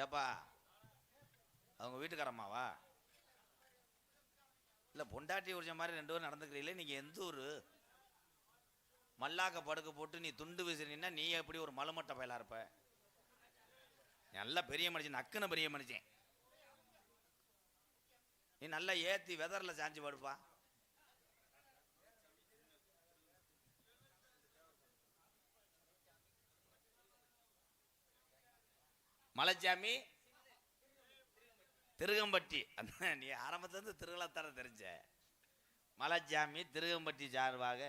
ஏப்பா அவங்க வீட்டுக்காரம்மாவா? இல்லை பொண்டாட்டி உரிச்ச மாதிரி ரெண்டு பேரும் நடந்துக்கிறீங்களே, நீங்கள் எந்த ஊர்? மல்லாக்க படுக்க போட்டு நீ துண்டு வீசுறீன்னா நீ எப்படி ஒரு மலுமட்ட பயலா இருப்ப? நல்ல பெரிய மனுஷன், நக்குன பெரிய மனுஷன். நீ நல்லா ஏற்றி வெதரில் சாஞ்சி படுப்பா. மலைச்சாமி திருகம்பட்டி, அந்த நீ ஆரம்பத்திலிருந்து திருகலத்தார தெரிஞ்ச. மலைச்சாமி திருகம்பட்டி சார்பாக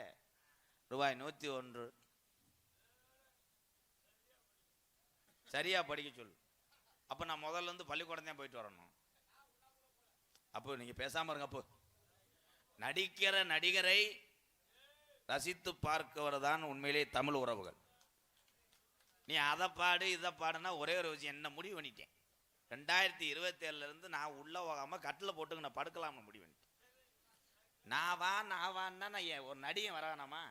ரூபாய் 101. சரியா படிக்க சொல்லு. அப்போ நான் முதல்ல இருந்து பள்ளிக்கூடம் தான் போயிட்டு வரணும். அப்போ நீங்கள் பேசாமல் இருங்க. அப்போ நடிக்கிற நடிகரை ரசித்து பார்க்கவர் தான் உண்மையிலே தமிழ் உறவுகள். நீ அதை பாடு இதை பாடுனா ஒரே ஒரு விஷயம் என்ன முடிவு பண்ணிட்டேன். 2027 நான் உள்ள போகாமல் கட்டில் போட்டுக்கு நான் படுக்கலாம்னு முடிவு பண்ணிட்டேன். நான் வான்னா நான் ஒரு நடிகன் வர வேணாமா?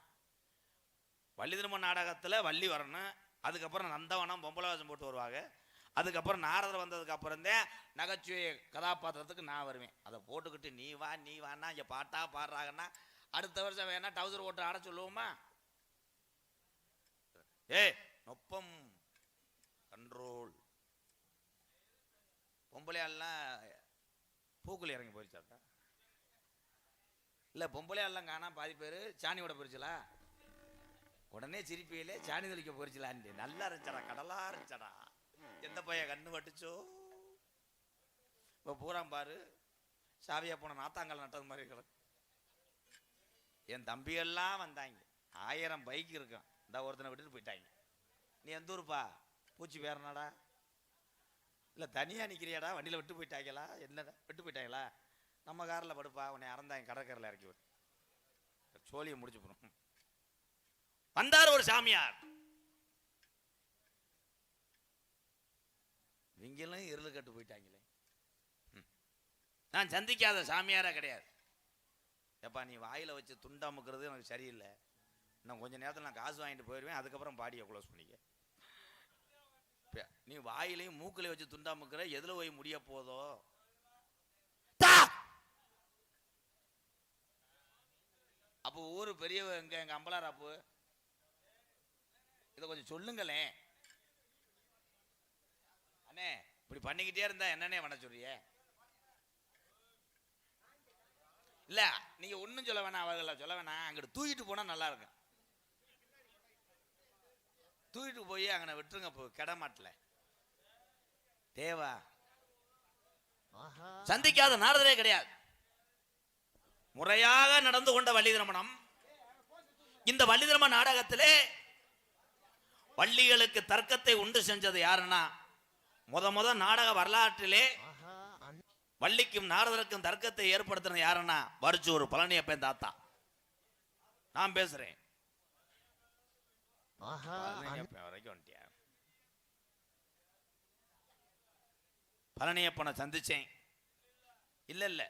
வள்ளி திரும்ப நாடகத்தில் வள்ளி வரணும், அதுக்கப்புறம் நந்தவனம் பொம்பளை வேஷம் போட்டு வருவாங்க, அதுக்கப்புறம் நாரதர் வந்ததுக்கு அப்புறம்தான் நகைச்சுவை கதாபாத்திரத்துக்கு நான் வருவேன். அதை போட்டுக்கிட்டு நீ வான்னா இங்கே பாட்டா பாடுறாங்கன்னா அடுத்த வருஷம் வேணா டவுசர் ஓட்டு ஆட சொல்லுவோமா? நொப்பம் கண்ட்ரோல். பொம்பளையாலாம் பூக்குழி இறங்கி போயிடுச்சாட்டா? இல்லை பொம்பளையாலாம் காணா பாதி பேர் சாணியோட போயிடுச்சலா? உடனே சிரிப்பையிலே சாணி தெளிக்க போயிடுச்சலான்ட்டு. நல்லா இருந்துச்சடா, கடலா இருந்துச்சடா. எந்த பையன் கண்ணு பட்டுச்சோ? இப்போ பூரா பாரு சாவியா போன நாத்தாங்கல் நட்டது மாதிரி கிடக்கு. என் தம்பியெல்லாம் வந்தாங்க, 1000 பைக் இருக்கும், இந்த ஒருத்தனை விட்டுட்டு போயிட்டாங்க. நீ எந்த ஊருப்பா? பூச்சி பேரனாடா? இல்லை தனியாக நிற்கிறியாடா? வண்டியில் விட்டு போயிட்டாங்களா? என்னடா விட்டு போயிட்டாங்களா? நம்ம காரில் படுப்பா, உன்னை அறந்தாங்க கடற்கரையில் இறக்கி விட்டு சோழியை முடிச்சு போகணும். வந்தார் ஒரு சாமியார். இவங்களும் இருள் கட்டு போயிட்டாங்களே. நான் சந்திக்காத சாமியாரா கிடையாது. எப்பா நீ வாயில் வச்சு துண்டாமுக்கிறது எனக்கு சரியில்லை. இன்னும் கொஞ்சம் நேரத்தில் நான் காசு வாங்கிட்டு போயிடுவேன், அதுக்கப்புறம் பாடியை க்ளோஸ் பண்ணிக்க. நீ வாயிலையும் மூக்கிலையும் வச்சு துண்டாமுக்கிற, எதில் போய் முடிய போதோ? அப்போ ஊரு பெரியவ எங்க அம்பலார் அப்பு, இதை கொஞ்சம் சொல்லுங்களேன் அண்ணே. இப்படி பண்ணிக்கிட்டே இருந்தா என்னன்னே பண்ண சொல்றிய? இல்ல நீங்க ஒன்னும் சொல்ல வேணாம், அவர்கள சொல்ல வேணாம். அங்கிட்டு தூக்கிட்டு போனா நல்லா இருக்கும். தூக்கிட்டு போய் அங்கே விட்டுருங்க. இப்போ கிடமாட்டல தேவா சந்திக்காத நாரதரே கிடையாது. முறையாக நடந்து கொண்ட வள்ளி திருமணம். இந்த வள்ளி திருமண நாடகத்திலே வள்ளிகளுக்கு தர்க்கத்தை உண்டு செஞ்சது யாருன்னா, முத நாடக வரலாற்றிலே வள்ளிக்கும் நாரதருக்கும் தர்க்கத்தை ஏற்படுத்தின யாருன்னா வரிச்சூர் பழனியப்பன் தாத்தா. நான் பேசுறேன். பழனியப்பனை சந்திச்சேன். இல்ல இல்ல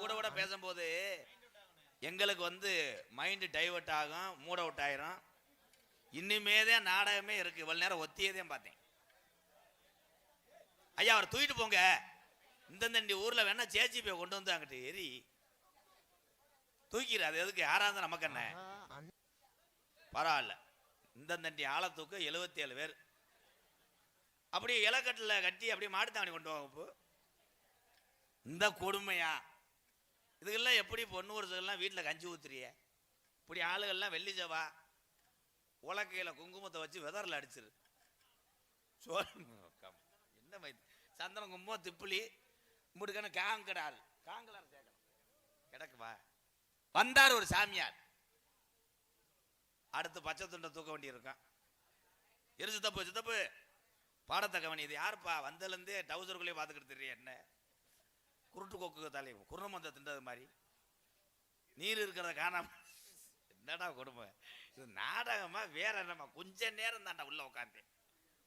கூட பேசும்போது எங்களுக்கு மைண்ட் டைவர்ட் ஆகும், மூட் அவுட் ஆயிரும். இன்னுமேதான் நாடகமே இருக்கு. இவ்வளவு நேரம் ஒத்தியதையும் பார்த்தேன். ஐயா அவர் தூக்கிட்டு போங்க, இந்த ஊர்ல வேணா சேச்சி போய் கொண்டு வந்து அங்கிட்டு எரி தூக்கிடு. அது எதுக்கு? யாராவது நமக்கு என்ன பரவாயில்ல. இந்த ஆளை தூக்க 77 பேர் அப்படியே இலக்கட்டில் கட்டி அப்படியே மாட்டுத்தாவணி கொண்டு வாங்க. இந்த கொடுமையா இதுக்கெல்லாம் எப்படி பொண்ணு வருஷங்கள்லாம் வீட்டில் கஞ்சி ஊத்துறிய? இப்படி ஆளுகள்லாம் வெள்ளி ஜவா உலக்கையில் குங்குமத்தை வச்சு வெதரில் அடிச்சிரு. என்ன சந்தனம் குங்குமம் திப்புளி முடுக்கான காங்கடால் காங்கலார் சேர்க்கணும் கிடக்குவா. வந்தார் ஒரு சாமியார். அடுத்து பச்சை துண்டை தூக்க வேண்டி இருக்கான். இரு சித்தப்பு பாடத்தை கவனி. இது யாருப்பா? வந்ததுலேருந்தே டவுசருக்குள்ளேயே பார்த்துக்கிட்டு தெரிய என்ன குருட்டு கொக்கு தலை குருணமந்த தின்றது மாதிரி நீர் இருக்கிறத காணாம. என்னடா கொடுமை இது? நாடகமா வேற என்னமா? கொஞ்ச நேரம் தாண்டா உள்ள உட்காந்து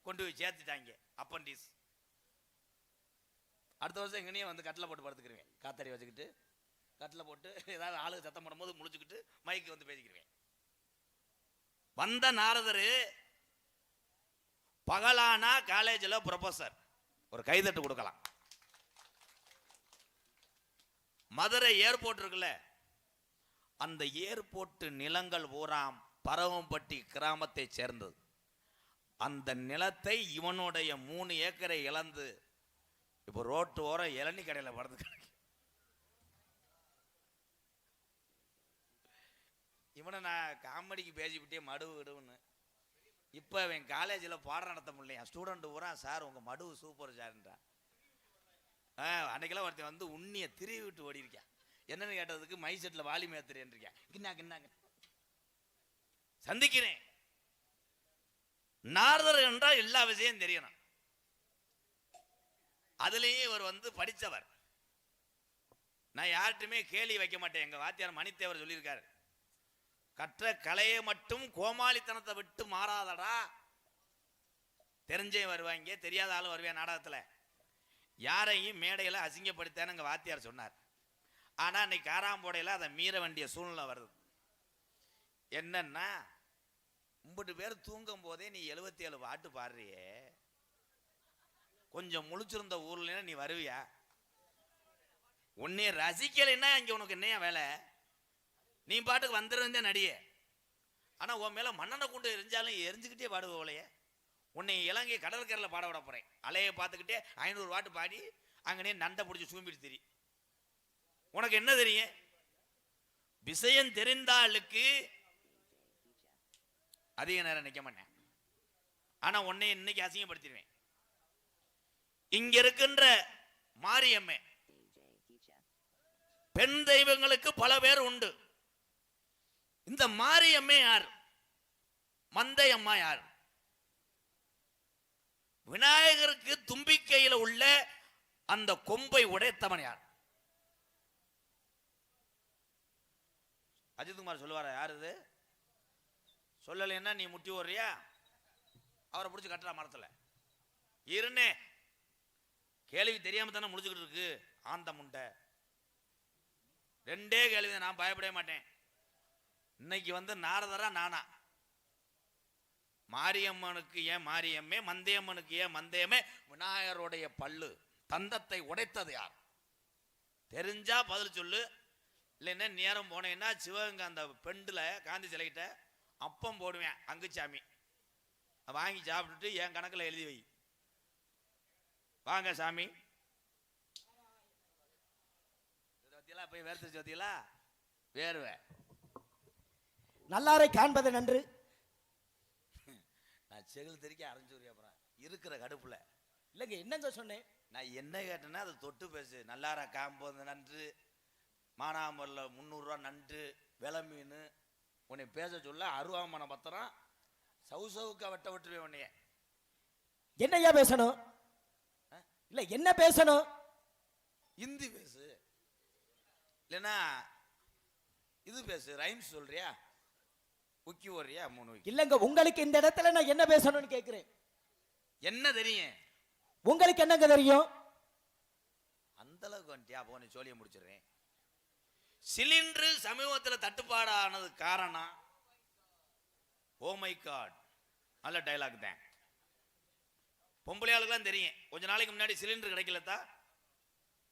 கொண்டு போய் சேர்த்துட்டாங்க அப்பண்டிஸ். அடுத்த வருஷம் எங்கனையும் கட்டில் போட்டு படுத்துக்கிருவேன். காத்தாடி வச்சுக்கிட்டு கட்டில் போட்டு ஏதாவது ஆளுக்கு சத்தம் போடும்போது முழிச்சுக்கிட்டு மைக்கு பேசிக்கிருவேன். வந்த நாரதர் பகலானா காலேஜில் ப்ரொஃபசர். ஒரு கைதட்டு கொடுக்கலாம். மதுரை ஏர்போர்ட் இருக்குல்ல, அந்த ஏர்போர்ட் நிலங்கள் பூராம் பரவம்பட்டி கிராமத்தை சேர்ந்தது. அந்த நிலத்தை இவனுடைய 3 ஏக்கரை இழந்து இப்போ ரோட்டு ஓரம் இளநீ கடையில் படுத்து கிடக்கு. இவனை நான் காமெடிக்கு பேசிவிட்டே மடுவு விடுவுன்னு. இப்போ அவன் காலேஜில் பாடம் நடத்த முடியலையா, ஸ்டூடெண்ட் பூரா சார் உங்கள் மடுவு சூப்பர் சார்ன்றான். அன்னைக்கெல்லாம் ஒருத்தன் வந்து உண்ணியை திருவி விட்டு ஓடி இருக்கான். என்னன்னு கேட்டதுக்கு மை செட்டில் வாலி மேத்திரேன் இருக்கேன். கின்னாங்க சந்திக்கிறேன். நாரதர் என்றால் எல்லா விஷயம் தெரியணும். அதுலேயும் இவர் வந்து படித்தவர். நான் யார்ட்டுமே கேள்வி வைக்க மாட்டேன். எங்கள் வாத்தியார் மணித்தேவர் சொல்லியிருக்காரு, கற்ற கலையை மட்டும் கோமாளித்தனத்தை விட்டு மாறாதடா. தெரிஞ்சே வருவாங்க, தெரியாத ஆளும் வருவேன் நாடகத்தில். யாரையும் மேடையில் அசிங்கப்படுத்தேன்னு எங்கள் வாத்தியார் சொன்னார். ஆனால் இன்னைக்கு காராம்போடையில் அதை மீற வேண்டிய சூழ்நிலை வருது. என்னன்னா, 50 பேர் தூங்கும் போதே நீ 77 பாட்டு பாடுறியே, கொஞ்சம் முழிச்சிருந்த ஊர்ல நீ வருவியா? உன்னைய ரசிக்கலைன்னா இங்கே உனக்கு என்னையா வேலை? நீ பாட்டுக்கு வந்துருந்தே நடிகை. ஆனால் உன் மேலே மண்ணெண்ணை கொண்டு எரிஞ்சாலும் எரிஞ்சுக்கிட்டே பாடுவோலையே. உன்னை இலங்கை கடற்கரையில் பாட விட போகிறேன். அலையை பார்த்துக்கிட்டே 500 பாட்டு பாடி அங்கனே நண்டை பிடிச்சி சூம்பிட்டு திரி. உனக்கு என்ன தெரியும்? விஷயம் தெரிந்தாளுக்கு அதிக நேரம் நிற்க மாட்டேன். ஆனால் உன்னை இன்னைக்கு அசிங்கப்படுத்திடுவேன். இங்க இருக்கின்ற மாரியம்மை பெண் தெய்வங்களுக்கு பல பேர் உண்டு. இந்த மாரியம்மை யார்? மந்தையம்மா யார்? விநாயகருக்கு தும்பிக்கையில் உள்ள அந்த கொம்பை உடைத்தவன் யார்? அஜித்குமார் சொல்லுவாரா யார் இது? சொல்லலைன்னா நீ முட்டி ஓடுறியா? அவரை பிடிச்சி கட்டுறா மரத்தில் இருனே. கேள்வி தெரியாம தானே முடிச்சுக்கிட்டு இருக்கு ஆந்த முண்டை. 2 கேள்வி. நான் பயப்படவே மாட்டேன். இன்னைக்கு வந்து நாரதரா நானா? மாரியம்மனுக்கு ஏன் மாரியம்மே, மந்தையம்மனுக்கு ஏன் மந்தையம்மே? விநாயகருடைய பல்லு தந்தத்தை உடைத்தது யார்? தெரிஞ்சா பதில் சொல்லு. இல்லைன்னா நேரம் போனேன்னா சிவகங்கை அந்த பெண்டில் காந்தி சிலைக்கிட்ட அப்பம் போடுவேன், அங்குச்சாமி வாங்கி சாப்பிட்டுட்டு என் கணக்கில் எழுதி வை. வாங்க சாமி. போய் வேர்த்து சோத்தியலா வேறுவே நல்லாரை காண்பது நன்று. நான் செகில் தெரிக்க அரைஞ்சூரி. அப்புறம் இருக்கிற கடுப்புல இல்லைங்க என்னங்க சொன்னேன். நான் என்ன கேட்டேன்னா அதை தொட்டு பேசு. நல்லார காம்போது நன்று, மானாமரில் 300 ரூபா நண்டு, விலை மீன். உன்னை பேச சொல்ல அருவாமன பத்திரம் சவுசவுக்கா வெட்ட விட்டுருவேன் உன்னைய. என்னையா பேசணும்? இல்ல என்ன பேசணும்? ஹிந்தி பேசு, இல்லைன்னா இது பேசு. ரைம்ஸ் சொல்றியா? உக்கி ஓடுறியா? 3 உக்கி. இல்லங்க உங்களுக்கு இந்த இடத்துல நான் என்ன பேசணும்னு கேட்கிறேன். என்ன தெரியும் உங்களுக்கு? என்னங்க தெரியும்? அந்த அளவுக்கு வந்துட்டியா? அப்போ நீ சொல்லிய முடிச்சிடுறேன். சிலிண்டரு சமீபத்தில் தட்டுப்பாடானது காரணம். ஓ மை காட், நல்ல டைலாக் தான். பொம்பளை ஆளுக்கெல்லாம் தெரியும். கொஞ்ச நாளைக்கு முன்னாடி சிலிண்டர் கிடைக்கலத்தா,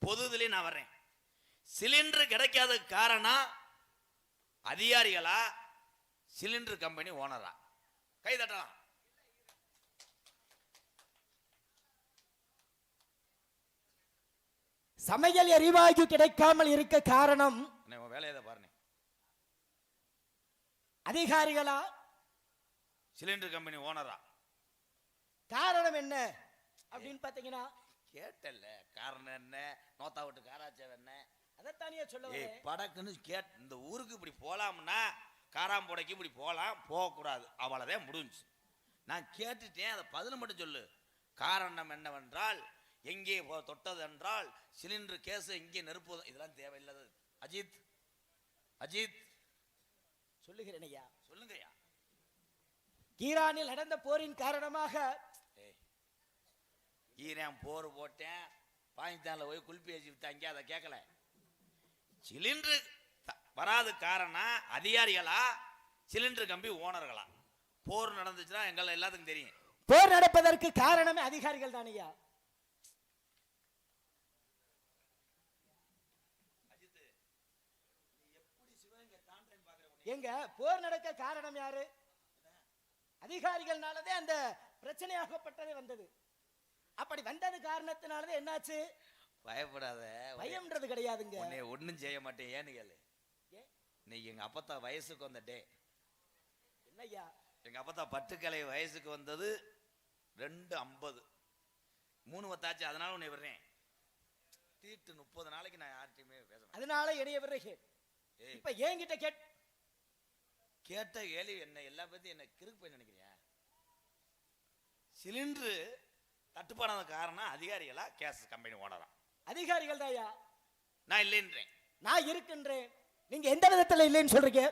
பொதுதுலேயே நான் வர்றேன். சிலிண்டர் கிடைக்காத காரணம் அதிகாரிகளா, சிலிண்டர் கம்பெனி ஓனரா? கை தட்டலாம். சமையல் எரிவாயு கிடைக்காமல் இருக்க காரணம் வேலையை பாருங்க. அதிகாரிகளா, சிலிண்டர் கம்பெனி ஓனரா? காரணம் என்ன அப்படின்னு பாத்தீங்கன்னா, கேட்டல்ல காரணம் என்ன? நோத்தா விட்டு காராச்சேவ என்ன? அதைத்தானே சொல்ல படக்குன்னு கேட். இந்த ஊருக்கு இப்படி போலாம்னா காராம்போடைக்கு இப்படி போகலாம், போகக்கூடாது, அவ்வளோதான் முடிஞ்சு. நான் கேட்டுட்டேன், அதை பதில் மட்டும் சொல்லு. காரணம் என்னவென்றால், எங்கே தொட்டது என்றால் சிலிண்டர் கேஸ் எங்கே நெருப்பு, இதெல்லாம் தேவையில்லாத. அஜித் அஜித் சொல்லுகிறேன் ஐயா. சொல்லுங்க ஐயா. ஈரானில் நடந்த போரின் காரணமாக ஈரான் போர் போட்டேன், பாகிஸ்தான்ல போய் குல்பி வச்சு விட்டாங்க, அதை கேட்கல. சிலிண்டர் வராது காரணம் அதிகாரிகளா, சிலிண்டர் கம்பி ஓனர்களா? போர் நடந்துச்சுன்னா எங்களை எல்லாத்துக்கும் தெரியும். போர் நடப்பதற்கு காரணமே அதிகாரிகள் தானையா. எங்க போர் நடக்க காரணம் யாரு? அதிகாரிகள்னாலதே அந்த பிரச்சனையாகப்பட்டதே வந்தது. அப்படி வந்தது காரணத்தினாலதே என்னாச்சு? பயப்படாத, பயம்ன்றது கிடையாதுங்க. உன்னை ஒண்ணும் செய்ய மாட்டேன். ஏன்னு கேளு, இன்னைக்கு எங்க அப்பத்தா வயசுக்கு வந்த டே. என்னய்யா? எங்க அப்பத்தா பட்டுக்கலை வயசுக்கு வந்தது 2:50 3 வத்தாச்சு. அதனால உன்னை விடுறேன். தீட்டு 30 நாளைக்கு நான் யார்கிட்டயுமே பேச மாட்டேன். அதனால இணைய விடுறேன். இப்ப என்கிட்ட கேட்ட கேள்வி என்ன எல்லா பத்தி என்ன கிறுக்கு போய் நினைக்கிறியா? சிலிண்டரு தட்டுப்பாடான காரணம் அதிகாரிகளா கேஸ் கம்பெனி ஓனரா? அதிகாரிகள் தாயா. நான் இல்லைன்றேன். நான் இருக்கின்றேன். நீங்க எந்த விதத்துல இல்லைன்னு சொல்றீங்க?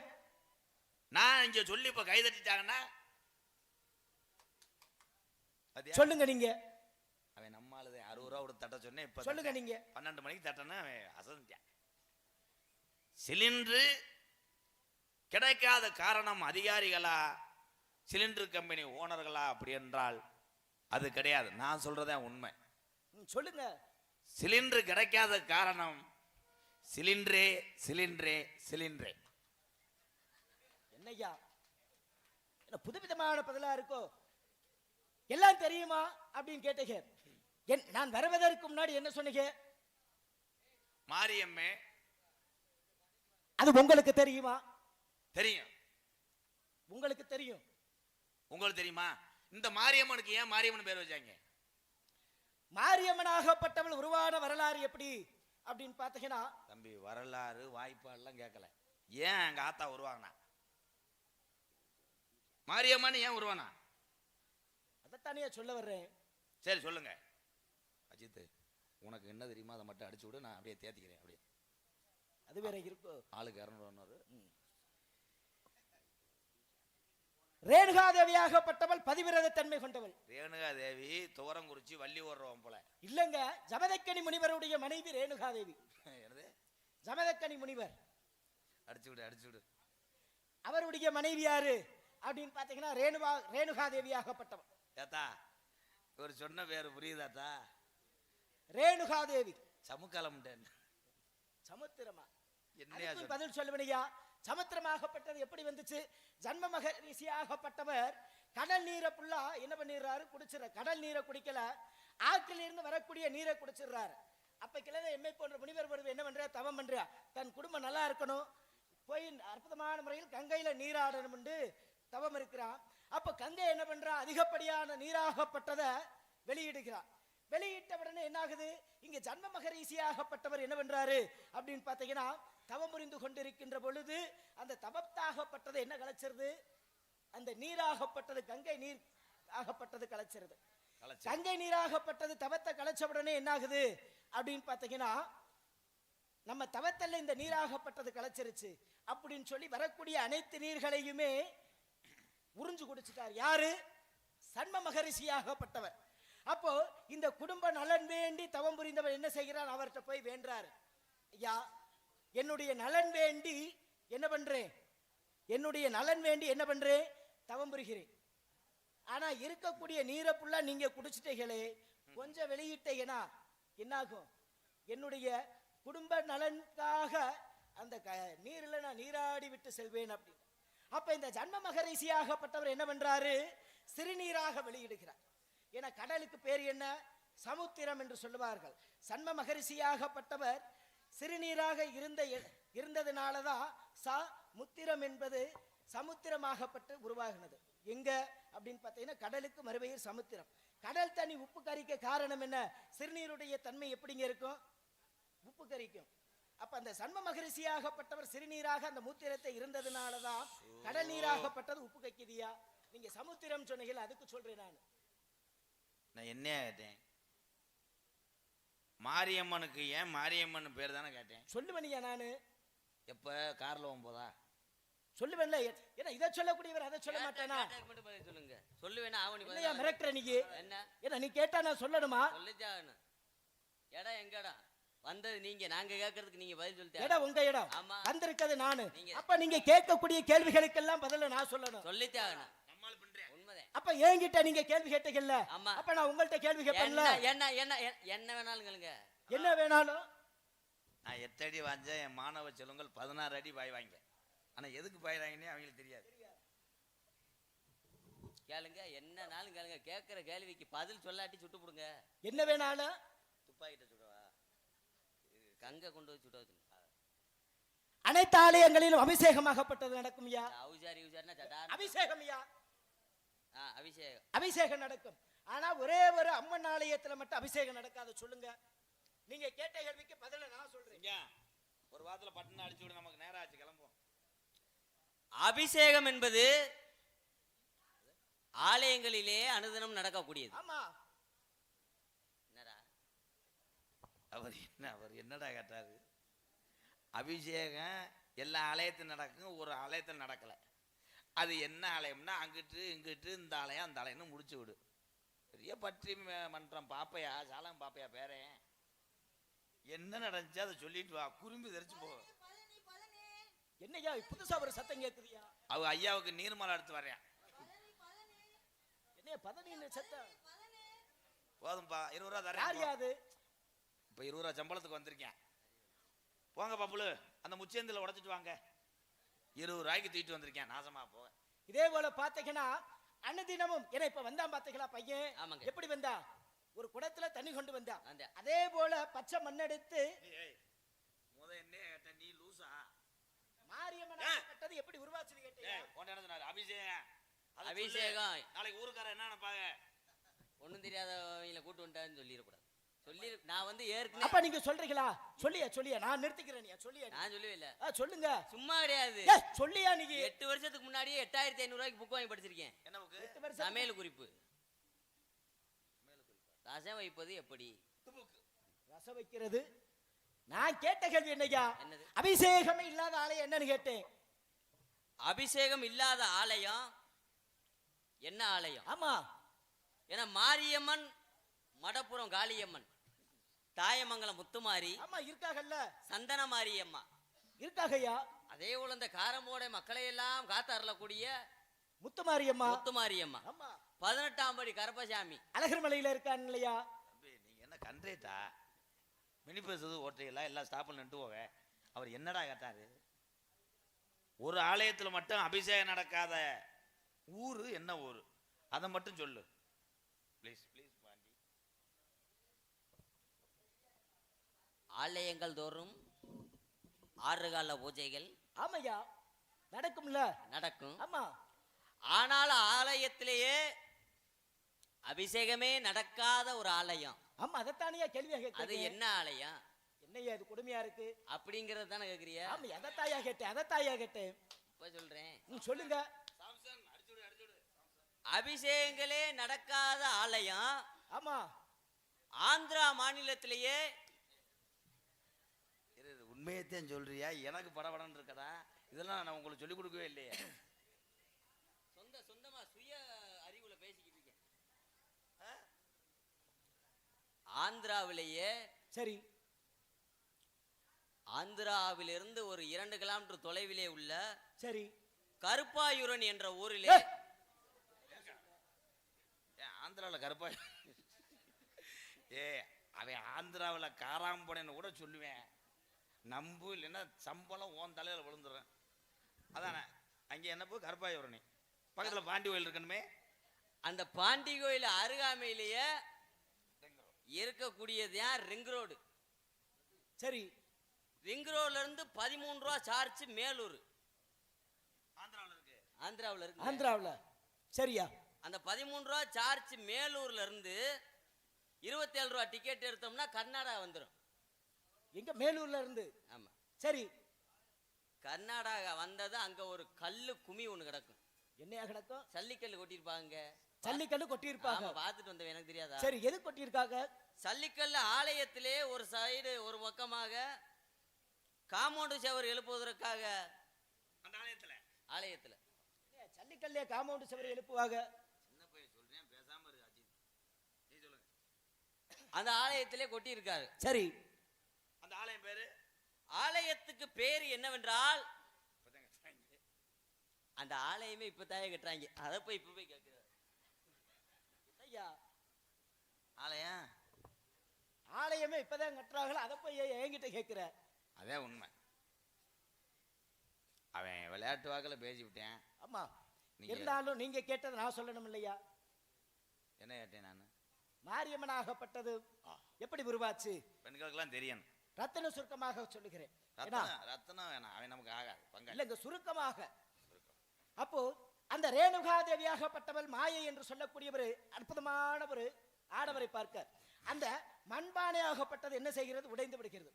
நான் இங்க சொல்லி இப்ப கை தட்டிட்டாங்கன்னா சொல்லுங்க நீங்க. அவன் நம்மளுது 60 ரூபா கொடுத்து தட்ட சொன்னேன். இப்ப சொல்லுங்க நீங்க. 12 மணிக்கு தட்டனா அவன் அசந்தியான். சிலிண்டரு கிடைக்காத காரணம் அதிகாரிகளா சிலிண்டர் கம்பெனி ஓனர்களா அப்படி என்றால் அது கிடையாது. நான் சொல்றதே உண்மை. சொல்லுங்க. சிலிண்டர் கிடைக்காத காரணம் சிலிண்டரே சிலிண்டரே சிலிண்டரே. என்னய்யா என்ன புதுவிதமான பதிலா இருக்கோ? எல்லாம் தெரியுமா அப்படின்னு கேட்டீங்க. நான் வருவதற்கு முன்னாடி என்ன சொன்னீங்க? மாரியம்மே அது உங்களுக்கு தெரியுமா? தெரியும். உங்களுக்கு தெரியும். உங்களுக்கு தெரியுமா? இந்த மாரியம்மனுக்கு ஏன் மாரியம்மன் பேர் வச்சாங்க? மாரியம்மனாகப்பட்டவள் உருவான வரலாறு எப்படி அப்படின்னு பாத்தீங்கன்னா, தம்பி வரலாறு வாய்ப்பாடுலாம் கேட்கல. ஏன் எங்க ஆத்தா உருவாங்கனா? மாரியம்மன் ஏன் உருவானா? அதைத்தானே சொல்ல வர்றேன். சரி சொல்லுங்க. அஜித், உனக்கு என்ன தெரியுமா அதை மட்டும் அடிச்சு விடு, நான் அப்படியே தேத்திக்கிறேன். அப்படியே அது வேற இருக்கு. ஆளுக்கு 200. ரேணுகா தேவியாகப்பட்டவள் பதிவிரத தன்மை கொண்டவள். ரேணுகா தேவி துவரங்குறிச்சி வள்ளி ஓடுறவன் போல இல்லங்க. ஜமதக்கனி முனிவருடைய மனைவி ரேணுகா தேவி. என்னது? ஜமதக்கனி முனிவர். அடிச்சு விடு அடிச்சு விடு. அவருடைய மனைவி யாரு அப்படின்னு பாத்தீங்கன்னா ரேணுகா தேவியாகப்பட்டவள். ஏத்தா இவர் சொன்ன பேரு புரியுதாத்தா? ரேணுகா தேவி. சமுக்கலம் சமுத்திரமா? என்ன பதில் சொல்லுவனையா. சமுத்திரமாகப்பட்டது எப்படி வந்துச்சு? ஜன்ம மகரிஷியாகப்பட்டவர் கடல் நீரை புல்லா என்ன பண்ணிடுறாரு? குடிச்சிடற. கடல் நீரை குடிக்கல, ஆற்றில் இருந்து வரக்கூடிய நீரை குடிச்சிடுறாரு. அப்ப கிளை எம்மை போன்ற முனிவர் பருவம் என்ன பண்ற? தவம் பண்ற. தன் குடும்பம் நல்லா இருக்கணும், போய் அற்புதமான முறையில் கங்கையில நீராடணும் என்று தவம் இருக்கிறான். அப்ப கங்கை என்ன பண்றா? அதிகப்படியான நீராகப்பட்டதை வெளியிடுகிறார். வெளியிட்ட உடனே என்ன ஆகுது? இங்க ஜன்ம மகரிஷியாகப்பட்டவர் என்ன பண்றாரு அப்படின்னு பாத்தீங்கன்னா, தவம் புரிந்து கொண்டிருக்கின்ற பொழுது அந்த தவத்தாகப்பட்டது என்ன கலைச்சிருது? அந்த நீராகப்பட்டது, கங்கை நீர் ஆகப்பட்டது கலைச்சிருது. கங்கை நீராகப்பட்டது தவத்தை கலைச்ச உடனே என்ன ஆகுது அப்படின்னு பாத்தீங்கன்னா, நம்ம தவத்தல்ல இந்த நீராகப்பட்டது கலைச்சிருச்சு அப்படின்னு சொல்லி வரக்கூடிய அனைத்து நீர்களையுமே உறிஞ்சு குடிச்சிட்டார். யாரு? சன்ம மகரிஷியாகப்பட்டவர். அப்போ இந்த குடும்ப நலன் வேண்டி தவம் புரிந்தவர் என்ன செய்கிறார்? அவர்கிட்ட போய் வேண்டாரு. ஐயா, என்னுடைய நலன் வேண்டி என்ன பண்றேன்? என்னுடைய நலன் வேண்டி என்ன பண்றேன்? தவம் புரிகிறேன். ஆனா இருக்கக்கூடிய நீரை புல்லா நீங்க குடிச்சிட்டீங்களே, கொஞ்சம் வெளியிட்டீங்கன்னா என்ன ஆகும்? என்னுடைய குடும்ப நலனுக்காக அந்த நீரில் நான் நீராடி விட்டு செல்வேன் அப்படின்னு. அப்ப இந்த ஜன்ம மகரிஷியாகப்பட்டவர் என்ன பண்றாரு? சிறுநீராக வெளியிடுகிறார். ஏன்னா கடலுக்கு பேர் என்ன? சமுத்திரம் என்று சொல்லுவார்கள். சன்ம மகரிஷியாகப்பட்டவர் சிறுநீராக இருந்ததுனாலதான் முத்திரம் என்பது சமுத்திரமாகப்பட்டு உருவாகினது. எங்க அப்படின்னு பார்த்தீங்கன்னா கடலுக்கு மறுபெயர் சமுத்திரம். கடல் தண்ணி உப்பு கரிக்க காரணம் என்ன? சிறுநீருடைய தன்மை எப்படிங்க இருக்கும்? உப்பு கரிக்கும். அப்ப அந்த சன்ம மகரிஷியாகப்பட்டவர் சிறுநீராக அந்த மூத்திரத்தை இருந்ததுனாலதான் கடல் நீராகப்பட்டது உப்பு கக்கிதியா. நீங்க சமுத்திரம் சொன்னீங்க, அதுக்கு சொல்றேன். நான் என்ன கேட்டேன்? மாரியம்மனுக்கு ஏன் மாரியம்மன் பேர் தானே கேட்டேன். சொல்லுவேனியா நானு. எப்ப கார்ல போகும்போதா சொல்லுவேன்ல. ஏன்னா இதை சொல்லக்கூடியவர் அதை சொல்ல மாட்டானா? சொல்லுங்க. சொல்லுவேனா? இல்லையா மிரட்டுற நீங்க? என்ன ஏன்னா நீ கேட்டா நான் சொல்லணுமா? சொல்லிச்சாகணும். இடம் எங்க இடம் வந்தது? நீங்க நாங்க கேட்கறதுக்கு நீங்க பதில் சொல்லிட்டு. இடம் உங்க இடம், வந்திருக்கிறது நானு. நீங்க அப்ப நீங்க கேட்கக்கூடிய கேள்விகளுக்கெல்லாம் பதில நான் சொல்லணும். சொல்லிச்சாகணும். அப்ப என்கிட்ட நீங்க கேள்வி கேட்டீங்கல்ல, ஆமா. அப்ப நான் உங்கள்ட்ட கேள்வி கேட்பேன்ல. என்ன என்ன என்ன என்ன வேணாலும் கேளுங்க. என்ன வேணாலும். நான் 8 அடி வாஞ்சேன், என் மாணவ செல்வங்கள் 16 அடி பாய்வாங்க. ஆனா எதுக்கு பாய்றாங்கன்னே அவங்களுக்கு தெரியாது. கேளுங்க, என்னனாலும் கேளுங்க. கேட்கிற கேள்விக்கு பதில் சொல்லாட்டி சுட்டு போடுங்க. என்ன வேணாலும். துப்பாக்கிட்ட சுடவா? கங்க கொண்டு போய் சுட வச்சுங்க. அனைத்து ஆலயங்களிலும் அபிஷேகமாகப்பட்டது நடக்கும் ஐயா. அவுசாரி உசாரினா சட்டா. அபிஷேகம் ஐயா. அபிஷேகம். அபிஷேகம் நடக்கும். ஆனா ஒரே ஒரு அம்மன் ஆலயத்துல மட்டும் அபிஷேகம் நடக்காது. சொல்லுங்க. நீங்க கேட்ட கேள்விக்கு பதில நான் சொல்றேன். ஒரு வாரத்துல பட்டனை அடிச்சு விடு, நமக்கு நேரம் ஆச்சு, கிளம்புவோம். அபிஷேகம் என்பது ஆலயங்களிலே அனுதினம் நடக்கக்கூடியது. ஆமா. என்னடா அவர் என்னடா கேட்டாரு? அபிஷேகம் எல்லா ஆலயத்திலும் நடக்கும், ஒரு ஆலயத்தில் நடக்கல. அது என்ன ஆலயம்னா அங்கிட்டு இங்கிட்டு இந்த ஆலயம் அந்த ஆலயம்னு முடிச்சு விடு. பெரிய பற்றி மன்றம் பாப்பையா, சாலம் பாப்பையா பேரே, என்ன நடந்துச்சு அதை சொல்லிட்டு வா, குறும்பி தெரிச்சு போ. என்னையா புதுசா ஒரு சத்தம் கேக்குறியா? அவ ஐயாவுக்கு நீர்மலை எடுத்து வரேன். என்னையா பதனின்னு சத்தம்? போதும்பா, 20 ரூபா தரேன். யார் யாது? இப்ப 20 ரூபா சம்பளத்துக்கு வந்திருக்கேன். போங்க பாப்புலு, அந்த முச்சேந்தில உடைச்சிட்டு வாங்க. 20 ரூபாய்க்கு தூக்கிட்டு வந்திருக்கேன், நாசமா போ. இதே போல பாத்தீங்கன்னா அன்னதினமும் என்ன இப்ப வந்தான் பாத்தீங்களா பையன்? ஆமாங்க. எப்படி வந்தா? ஒரு குடத்துல தண்ணி கொண்டு வந்தா. அந்த. அதே போல பச்சை மண்ணெடுத்து முத என்ன கேட்ட, நீ லூசா? மாரியம்மன் கட்டது எப்படி உருவாச்சுன்னு கேட்டீங்க. அபிஷேகம். அபிஷேகம். நாளைக்கு ஊருக்கார என்ன நினைப்பாங்க? ஒண்ணும் தெரியாதவங்களை கூட்டு வந்துட்டான்னு சொல்லிடக்கூடாது. சொல்லி நான் வந்து ஏற்கனவே. அப்ப நீங்க சொல்றீங்களா? சொல்லியா நான் நிறுத்திக்கிறேன். சொல்லியா? நான் சொல்லவே இல்ல. சொல்லுங்க. சும்மா கிடையாது. சொல்லியா? நீங்க 8 வருஷத்துக்கு முன்னாடியே 8500 ரூபாய்க்கு புக் வாங்கி படிச்சிருக்கேன். என்ன புக்கு? 8 வருஷம் சமையல் குறிப்பு. ரசம் வைப்பது எப்படி? ரசம் வைக்கிறது. நான் கேட்ட கேள்வி என்னையா? என்னது? அபிஷேகமே இல்லாத ஆலயம் என்னன்னு கேட்டேன். அபிஷேகம் இல்லாத ஆலயம் என்ன ஆலயம்? ஆமா. ஏன்னா மாரியம்மன், மடப்புறம் காளியம்மன், தாயமங்கலம் முத்துமாரி, ஆமா இருக்காகல்ல, சந்தன மாரியம்மா இருக்காகய்யா. அதே போல இந்த காரமோட மக்களை எல்லாம் காத்து அருளக்கூடிய முத்துமாரியம்மா, முத்துமாரியம்மா, ஆமா 18ஆம் படி கருப்பசாமி அழகர் மலையில இருக்கான் இல்லையா? தம்பி நீங்க என்ன கண்டேட்டா மினி பேசுறது ஓட்டையெல்லாம் எல்லா ஸ்டாப்பில் நின்று போக. அவர் என்னடா கேட்டாரு? ஒரு ஆலயத்தில் மட்டும் அபிஷேகம் நடக்காத ஊரு என்ன ஊரு, அதை மட்டும் சொல்லு ப்ளீஸ் ப்ளீஸ். பாண்டி, ஆலயங்கள் தோறும் 6 கால பூஜைகள் ஆமையா நடக்கும்ல? நடக்கும். ஆமா. ஆனால் ஆலயத்திலேயே அபிஷேகமே நடக்காத ஒரு ஆலயம். ஆமா அதத்தானே கேள்வியா அது கேட்டேன். என்ன ஆலயம் என்னையா இது கொடுமையா இருக்கு? அப்படிங்கறது தானே கேக்குறியா? ஆமா அதத்தாயா கேட்டேன். இப்ப சொல்றேன், சொல்லுங்க. அபிஷேகங்களே நடக்காத ஆலயம் ஆமா ஆந்திரா மாநிலத்திலேயே. உண்மையத்தான் சொல்றியா? எனக்கு படபடன்னு இருக்கதா? இதெல்லாம் நான் உங்களுக்கு சொல்லிக் கொடுக்கவே இல்லையே. சொந்தமா சுய அறிவுல பேசிக்கிட்டு இருக்கேன். ஆந்திராவிலேயே. சரி. ஆந்திராவிலிருந்து ஒரு 2 கிலோமீட்டர் தொலைவிலே உள்ள சரி கருப்பாயூரன் என்ற ஊரிலே. ஆந்திராவில் கருப்பா அவன் ஆந்திராவில் காராம்பொனன்னு கூட சொல்லுவேன். நம்பு இல்லைன்னா சம்பளம் ஓன் தலையில் விழுந்துடுறேன். அதானே அங்கே என்னப்போ கருப்பாயூரணி பக்கத்தில் பாண்டி கோயில் இருக்கணுமே. அந்த பாண்டி கோயில் அருகாமையிலேயே இருக்கக்கூடியது ரிங் ரோடு. சரி. ரிங் ரோட்ல இருந்து 13 ரூபா சார்ஜ் மேலூர். ஆந்திராவில் இருக்கு. ஆந்திராவில் சரியா? அந்த 13 ரூபா சார்ஜ் மேலூர்ல இருந்து 27 ரூபா டிக்கெட் எடுத்தோம்னா கர்நாடகா வந்துடும். எங்க? மேலூர்ல இருந்து. ஆமா. சரி. கர்நாடகா வந்தது அங்க ஒரு கல்லு குமி ஒண்ணு கிடக்கும். என்னையா கிடக்கும்? சல்லிக்கல்லு கொட்டியிருப்பாங்க. சல்லிக்கல்லு கொட்டி இருப்பாங்க. பார்த்துட்டு வந்தவன், எனக்கு தெரியாதா? சரி எது கொட்டி இருக்காங்க? சல்லிக்கல்லு ஆலயத்திலே ஒரு சைடு ஒரு பக்கமாக காம்பவுண்டு சுவர் எழுப்புவதற்காக. அந்த ஆலயத்துல சல்லிக்கல்லே காம்பவுண்ட் சுவர் எழுப்புவாங்க. சின்ன பையன் சொல்றேன், பேசாம இரு அஜித். நீ சொல்லுங்க. அந்த ஆலயத்திலே கொட்டி இருக்காரு. சரி. அந்த ஆலயம் பேரு? ஆலயத்துக்கு பேரு என்னவென்றால், அந்த ஆலயமே இப்ப தாய கட்டுறாங்க. அதை போய் இப்ப போய் கேட்கிறாரு. என்னய்யா ஆலயம் ஆலயமே இப்பதான் கட்டுறாங்களோ அதை போய் என்கிட்ட கேட்கிற? அதே உண்மை. அவன் விளையாட்டு வாக்கில் பேசி விட்டேன். ஆமா, நீங்க இருந்தாலும் நீங்க கேட்டதை நான் சொல்லணும் இல்லையா? என்ன கேட்டேன் நான்? மாரியம்மனாகப்பட்டது எப்படி உருவாச்சு? பெண்களுக்கெல்லாம் தெரியணும். ரத்தின சுருக்கமாக சொல்லுகிறேன். ரத்தனம் வேணாம், அவன் நமக்கு ஆகாது பங்காளி. இல்லைங்க, சுருக்கமாக. அப்போ அந்த ரேணுகா தேவியாகப்பட்டவள் மாயை என்று சொல்லக்கூடியவர் அற்புதமான ஒரு ஆடவரை பார்க்க அந்த மண்பானையாகப்பட்டது என்ன செய்கிறது? உடைந்து விடுகிறது.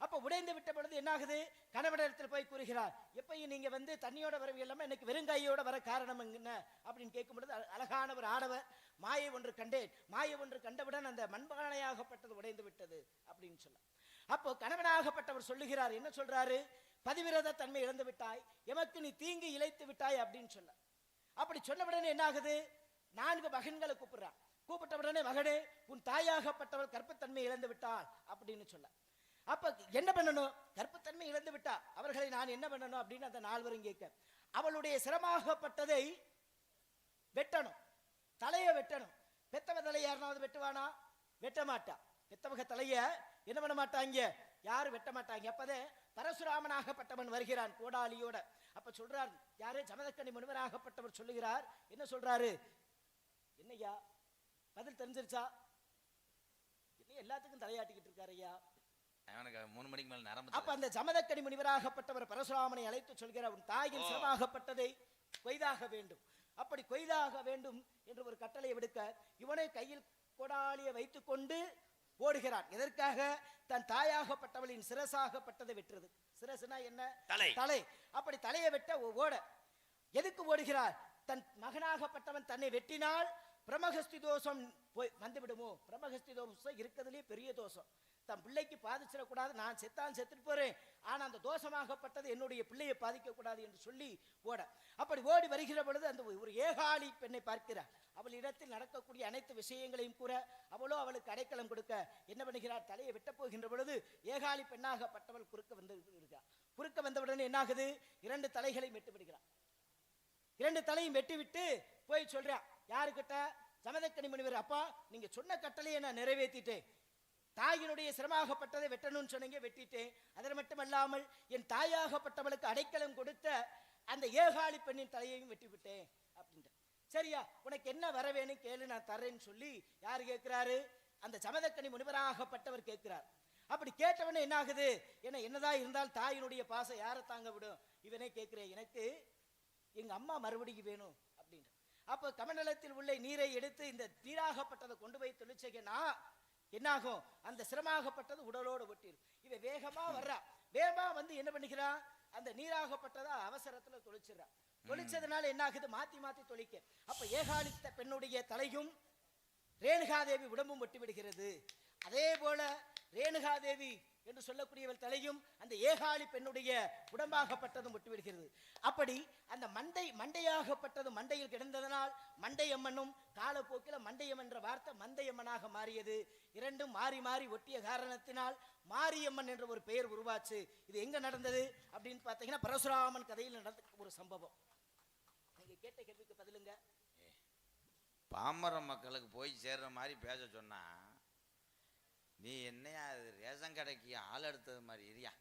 அப்ப உடைந்து விட்ட பொழுது என்ன ஆகுது? கணவனிடத்தில் போய் கூறுகிறார், எப்பயும் நீங்க வந்து தண்ணியோட வரவு இல்லாம எனக்கு வெறுங்கையோட வர காரணம் என்ன அப்படின்னு கேட்கும் பொழுது அழகான ஒரு ஆடவர், மாயை ஒன்று கண்டேன், மாயை ஒன்று கண்டவுடன் அந்த மண்பானையாகப்பட்டது உடைந்து விட்டது அப்படின்னு சொல்ல. அப்போ கணவனாகப்பட்டவர் சொல்லுகிறார், என்ன சொல்றாரு? பதிவிரத தன்மை இழந்து விட்டாய், எமக்கு நீ தீங்கு இழைத்து விட்டாய் அப்படின்னு சொல்ல. அப்படி சொன்ன உடனே என்ன ஆகுது? 4 மகன்களை கூப்பிடுறான். கூப்பிட்ட உடனே மகனே, உன் தாயாகப்பட்டவள் கற்பத்தன்மை இழந்து விட்டாள் அப்படின்னு சொல்ல. அப்ப என்ன பண்ணணும்? கற்பத்தன்மை இழந்து விட்டா அவர்களை நான் என்ன பண்ணணும் அப்படின்னு அந்த 4 கேட்க, அவளுடைய சிரமாகப்பட்டதை வெட்டணும், தலையை வெட்டணும். பெத்தவ தலையை யாருனாவது வெட்டுவானா? வெட்ட மாட்டா. பெத்தவக தலைய என்ன பண்ண மாட்டாங்க, யாரும் வெட்ட மாட்டாங்க. அப்பதே பரசுராமனாகப்பட்டவன் வருகிறான் கோடாலியோட. அப்ப சொல்றார், யாரு? ஜமதக்கனி முனிவராகப்பட்டவர் சொல்லுகிறார். என்ன சொல்றாரு? என்னையா பதில் தெரிஞ்சிருச்சா? என்ன எல்லாத்துக்கும் தலையாட்டிக்கிட்டு இருக்காரு ஐயா? அவனுக்கு 3 மணிக்கு மேல நரம்பு. அப்ப அந்த ஜமதக்கனி முனிவராகப்பட்டவர் பரசுராமனை அழைத்து சொல்கிறார், உன் தாயின் சிரமாகப்பட்டதை கொய்தாக வேண்டும். அப்படி கொய்தாக வேண்டும் என்று ஒரு கட்டளை விடுக்க, இவனை கையில் கோடாலியை வைத்துக் கொண்டு ஓடுகிறான். எதற்காக? தன் தாயாகப்பட்டவளின் சிரசாகப்பட்டதை வெட்டுறது. சிரசுனா என்ன? தலை. அப்படி தலையை வெட்ட ஓட. எதுக்கு ஓடுகிறார்? தன் மகனாகப்பட்டவன் தன்னை வெட்டினால் பிரமகஸ்தி தோஷம் போய் வந்து விடுமோ? பிரமகஸ்தி தோஷம் இருக்கிறதுலே பெரிய தோஷம். தன் பிள்ளைக்கு பாதிச்சிடக்கூடாது, நான் செத்தான் செத்துட்டு போறேன், ஆனா அந்த தோஷமாகப்பட்டது என்னுடைய பிள்ளையை பாதிக்க கூடாது என்று சொல்லி ஓட. அப்படி ஓடி வருகிற பொழுது அந்த ஒரு ஏகாளி பெண்ணை பார்க்கிறார். அவள் இடத்தில் நடக்கக்கூடிய அனைத்து விஷயங்களையும் கூற, அவளோ அவளுக்கு அடைக்கலம் கொடுக்க என்ன பண்ணுகிறார்? தலையை வெட்ட போகின்ற பொழுது ஏகாளி பெண்ணாகப்பட்டவள் குறுக்க வந்து இருக்கிறார். குறுக்க வந்தவுடனே என்ன ஆகுது? 2 தலைகளையும் வெட்டி விடுகிறார். 2 தலையும் வெட்டி விட்டு போய் சொல்றான் யாருக்கிட்ட? ஜமதக்கனி முனிவர், அப்பா நீங்க சொன்ன கட்டளையை நான் நிறைவேற்றிட்டேன். தாயினுடைய சிரமாகப்பட்டதை வெட்டணும்னு சொன்னீங்க, வெட்டிட்டேன். அதில் மட்டுமல்லாமல் என் தாயாகப்பட்டவளுக்கு அடைக்கலம் கொடுத்த அந்த ஏகாளி பெண்ணின் தலையையும் வெட்டி விட்டேன் அப்படின்ட்டு. சரியா, உனக்கு என்ன வர வேணும் கேளு, நான் தர்றேன்னு சொல்லி யாரு கேட்கிறாரு? அந்த ஜமதக்கனி முனிவராகப்பட்டவர் கேட்கிறார். அப்படி கேட்டவனே என்ன ஆகுது? என்னதான் இருந்தால் தாயினுடைய பாசம் யாரை தாங்க விடும்? இவனே கேட்கிறேன், எனக்கு எங்க அம்மா மறுபடியும் வேணும் அப்படின்ட்டு. அப்ப கமண்டலத்தில் உள்ள நீரை எடுத்து இந்த நீராகப்பட்டதை கொண்டு போய் தொழிற்சேனா என்னாகும்? அந்த சிரமாகப்பட்டது உடலோடு ஒட்டிடும். இவன் வேகமா வர்றா. வேகமா வந்து என்ன பண்ணிக்கிறான்? அந்த நீராகப்பட்டதா அவசரத்துல தொழிச்சிடறான். தொழிச்சதுனால என்ன ஆகுது? மாத்தி மாத்தி தொழிக்க. அப்ப ஏகாலித்த பெண்ணுடைய தலையும் ரேணுகாதேவி உடம்பும் ஒட்டி விடுகிறது. அதே போல ரேணுகாதேவி என்று சொல்லக்கூடியவள் தலையும் அந்த ஏகாளி பெண்ணுடைய உடம்பாகப்பட்டதும் ஒட்டி விடுகிறது. அப்படி அந்த மண்டையாகப்பட்டது மண்டையில் கிடந்ததனால் மண்டையம்மனும் காலப்போக்கில் மண்டையம் என்ற வார்த்தை மந்தையம்மனாக மாறியது. 2ம் மாறி மாறி ஒட்டிய காரணத்தினால் மாரியம்மன் என்ற ஒரு பெயர் உருவாச்சு. இது எங்க நடந்தது அப்படின்னு பார்த்தீங்கன்னா பரசுராமன் கதையில் நடந்த ஒரு சம்பவம். நீங்க கேட்ட கேள்விக்கு பதிலுங்க. பாமர மக்களுக்கு போய் சேர்ற மாதிரி பேச சொன்னா, நீ என்னையா ரேஷன் கடைக்கு ஆள் எடுத்தது மாதிரி இரியா?